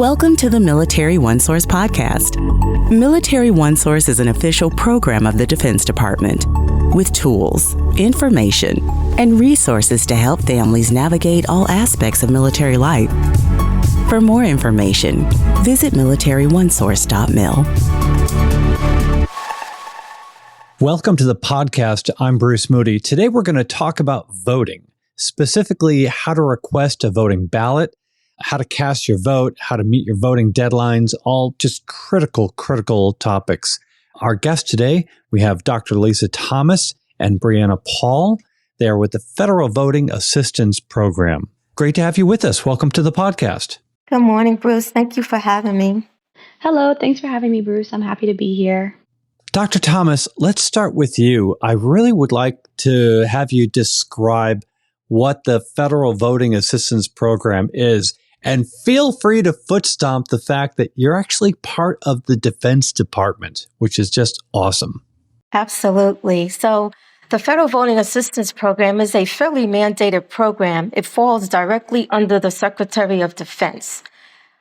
Welcome to the Military OneSource Podcast. Military OneSource is an official program of the Defense Department with tools, information, and resources to help families navigate all aspects of military life. For more information, visit MilitaryOneSource.mil. Welcome to the podcast. I'm Bruce Moody. Today we're going to talk about voting, specifically how to request a voting ballot, how to cast your vote, how to meet your voting deadlines, all just critical topics. Our guests today, we have Dr. Lisa Thomas and Brianna Paul. They are with the Federal Voting Assistance Program. Great to have you with us. Welcome to the podcast. Good morning, Bruce. Thank you for having me. Hello. Thanks for having me, Bruce. I'm happy to be here. Dr. Thomas, let's start with you. I really would like to have you describe what the Federal Voting Assistance Program is. And feel free to foot stomp the fact that you're actually part of the Defense Department, which is just awesome. Absolutely. So the Federal Voting Assistance Program is a federally mandated program. It falls directly under the Secretary of Defense.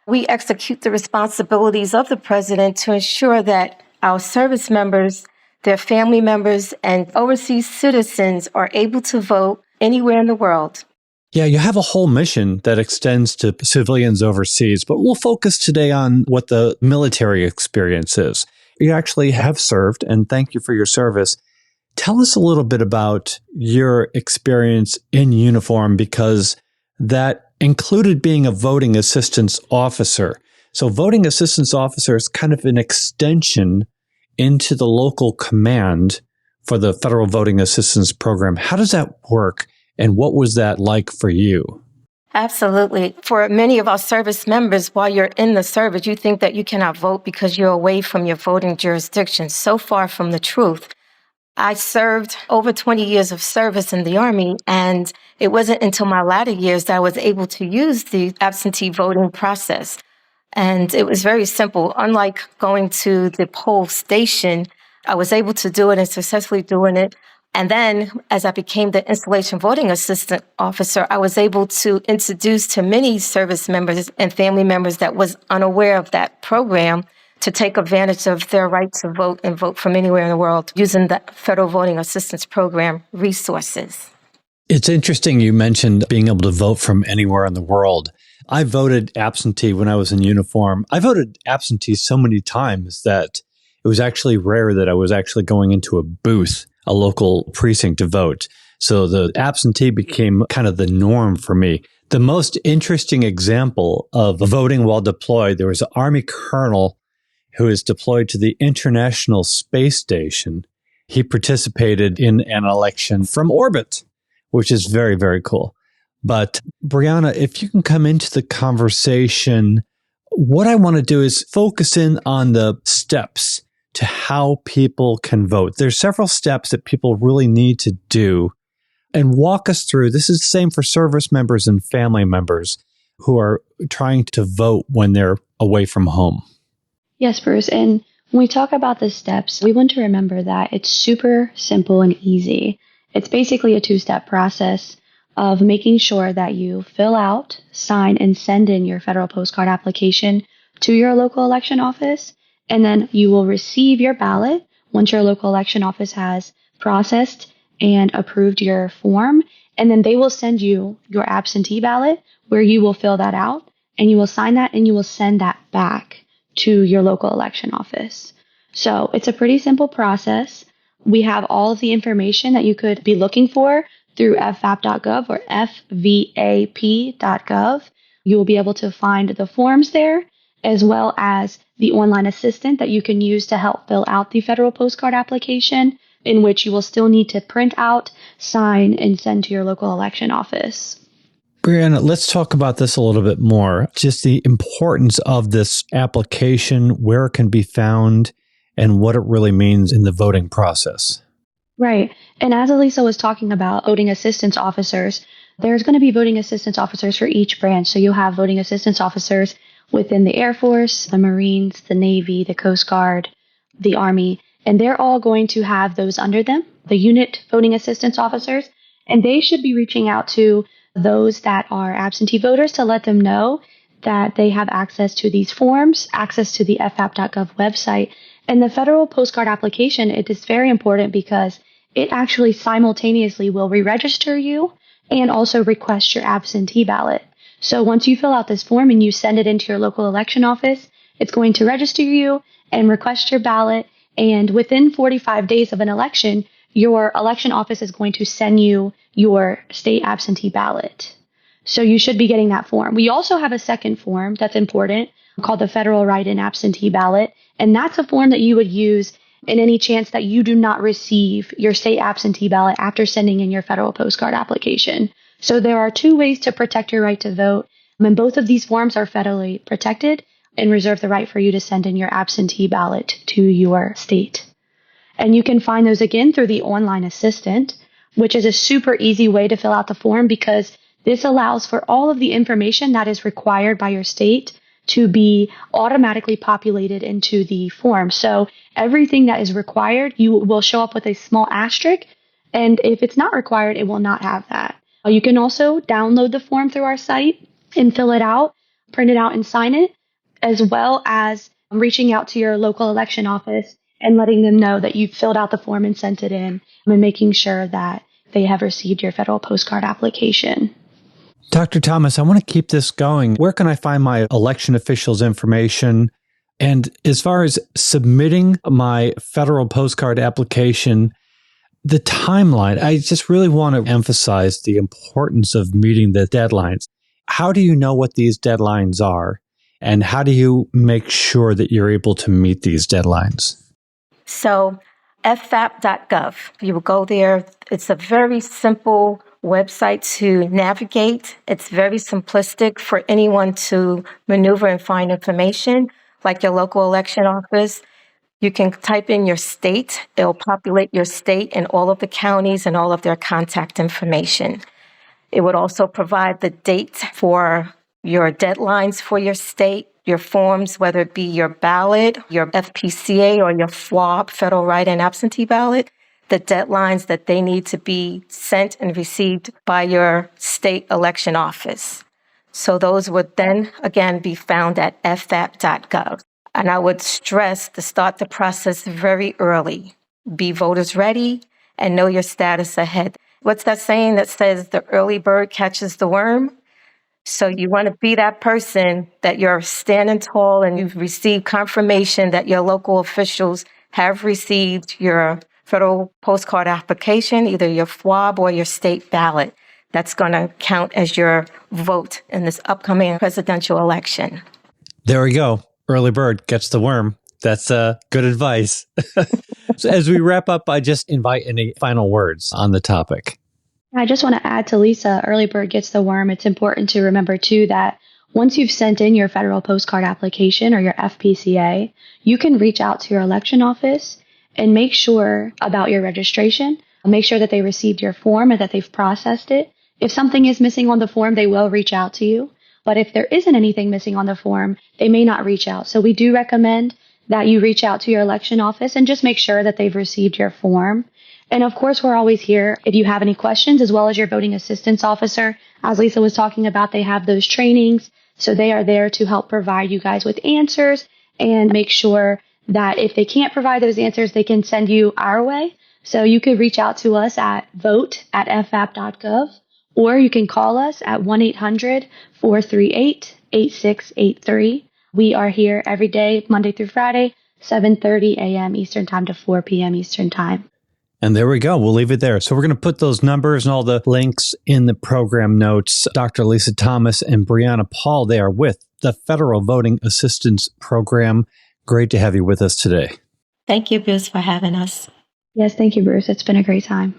We execute the responsibilities of the President to ensure that our service members, their family members, and overseas citizens are able to vote anywhere in the world. Yeah, you have a whole mission that extends to civilians overseas, but we'll focus today on what the military experience is. You actually have served, and thank you for your service. Tell us a little bit about your experience in uniform, because that included being a voting assistance officer. So voting assistance officer is kind of an extension into the local command for the Federal Voting Assistance Program. How does that work? And what was that like for you? Absolutely. For many of our service members, while you're in the service, you think that you cannot vote because you're away from your voting jurisdiction. So far from the truth. I served over 20 years of service in the Army, and it wasn't until my latter years that I was able to use the absentee voting process. And it was very simple. Unlike going to the poll station, I was able to do it and successfully doing it. And then, as I became the installation voting assistant officer, I was able to introduce to many service members and family members that was unaware of that program to take advantage of their right to vote and vote from anywhere in the world using the Federal Voting Assistance Program resources. It's interesting you mentioned being able to vote from anywhere in the world. I voted absentee when I was in uniform. I voted absentee so many times that it was actually rare that I was actually going into a booth, a local precinct to vote. So the absentee became kind of the norm for me. The most interesting example of voting while deployed, there was an Army colonel who was deployed to the International Space Station. He participated in an election from orbit, which is very, very cool. But Brianna, if you can come into the conversation, what I want to do is focus in on the steps to how people can vote. There's several steps that people really need to do, and walk us through. This is the same for service members and family members who are trying to vote when they're away from home. Yes, Bruce. And when we talk about the steps, we want to remember that it's super simple and easy. It's basically a two-step process of making sure that you fill out, sign, and send in your federal postcard application to your local election office. And then you will receive your ballot once your local election office has processed and approved your form. And then they will send you your absentee ballot where you will fill that out and you will sign that and you will send that back to your local election office. So it's a pretty simple process. We have all of the information that you could be looking for through fvap.gov or fvap.gov. You will be able to find the forms there, as well as the online assistant that you can use to help fill out the federal postcard application, in which you will still need to print out, sign, and send to your local election office. Brianna, let's talk about this a little bit more. Just the importance of this application, where it can be found, and what it really means in the voting process. Right. And as Elisa was talking about voting assistance officers, there's going to be voting assistance officers for each branch. So you'll have voting assistance officers within the Air Force, the Marines, the Navy, the Coast Guard, the Army, and they're all going to have those under them, the unit voting assistance officers, and they should be reaching out to those that are absentee voters to let them know that they have access to these forms, access to the FAP.gov website. And the federal postcard application, it is very important because it actually simultaneously will re-register you and also request your absentee ballot. So once you fill out this form and you send it into your local election office, it's going to register you and request your ballot. And within 45 days of an election, your election office is going to send you your state absentee ballot. So you should be getting that form. We also have a second form that's important called the Federal Write-in Absentee Ballot. And that's a form that you would use in any chance that you do not receive your state absentee ballot after sending in your federal postcard application. So there are two ways to protect your right to vote. And both of these forms are federally protected and reserve the right for you to send in your absentee ballot to your state. And you can find those again through the online assistant, which is a super easy way to fill out the form because this allows for all of the information that is required by your state to be automatically populated into the form. So everything that is required, you will show up with a small asterisk. And if it's not required, it will not have that. You can also download the form through our site and fill it out, print it out and sign it, as well as reaching out to your local election office and letting them know that you've filled out the form and sent it in and making sure that they have received your federal postcard application. Dr. Thomas, I want to keep this going. Where can I find my election officials' information? And as far as submitting my federal postcard application, the timeline, I just really want to emphasize the importance of meeting the deadlines. How do you know what these deadlines are? And how do you make sure that you're able to meet these deadlines? So FAP.gov, you will go there. It's a very simple website to navigate. It's very simplistic for anyone to maneuver and find information, like your local election office. You can type in your state. It'll populate your state and all of the counties and all of their contact information. It would also provide the date for your deadlines for your state, your forms, whether it be your ballot, your FPCA, or your FWAB, Federal Write-in Absentee Ballot, the deadlines that they need to be sent and received by your state election office. So those would then, again, be found at FAP.gov. And I would stress to start the process very early. Be voters ready and know your status ahead. What's that saying that says the early bird catches the worm? So you want to be that person that you're standing tall and you've received confirmation that your local officials have received your federal postcard application, either your FWAB or your state ballot. That's going to count as your vote in this upcoming presidential election. There we go. Early bird gets the worm. That's good advice. So as we wrap up, I just invite any final words on the topic. I just want to add to Lisa, early bird gets the worm. It's important to remember, too, that once you've sent in your federal postcard application or your FPCA, you can reach out to your election office and make sure about your registration. Make sure that they received your form and that they've processed it. If something is missing on the form, they will reach out to you. But if there isn't anything missing on the form, they may not reach out. So we do recommend that you reach out to your election office and just make sure that they've received your form. And of course, we're always here if you have any questions, as well as your voting assistance officer. As Lisa was talking about, they have those trainings. So they are there to help provide you guys with answers and make sure that if they can't provide those answers, they can send you our way. So you could reach out to us at vote@fap.gov, or you can call us at 1-800-438-8683. We are here every day, Monday through Friday, 7:30 a.m. Eastern Time to 4 p.m. Eastern Time. And there we go. We'll leave it there. So we're going to put those numbers and all the links in the program notes. Dr. Lisa Thomas and Brianna Paul, they are with the Federal Voting Assistance Program. Great to have you with us today. Thank you, Bruce, for having us. Yes, thank you, Bruce. It's been a great time.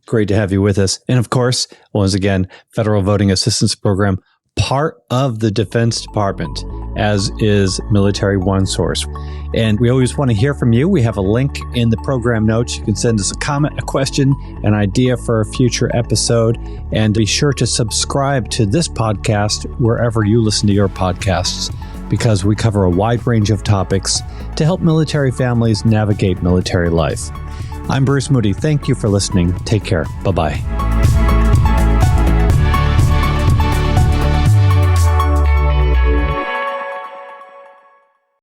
Great to have you with us. And of course, once again, Federal Voting Assistance Program, part of the Defense Department, as is Military OneSource. And we always want to hear from you. We have a link in the program notes. You can send us a comment, a question, an idea for a future episode. And be sure to subscribe to this podcast wherever you listen to your podcasts, because we cover a wide range of topics to help military families navigate military life. I'm Bruce Moody. Thank you for listening. Take care. Bye-bye.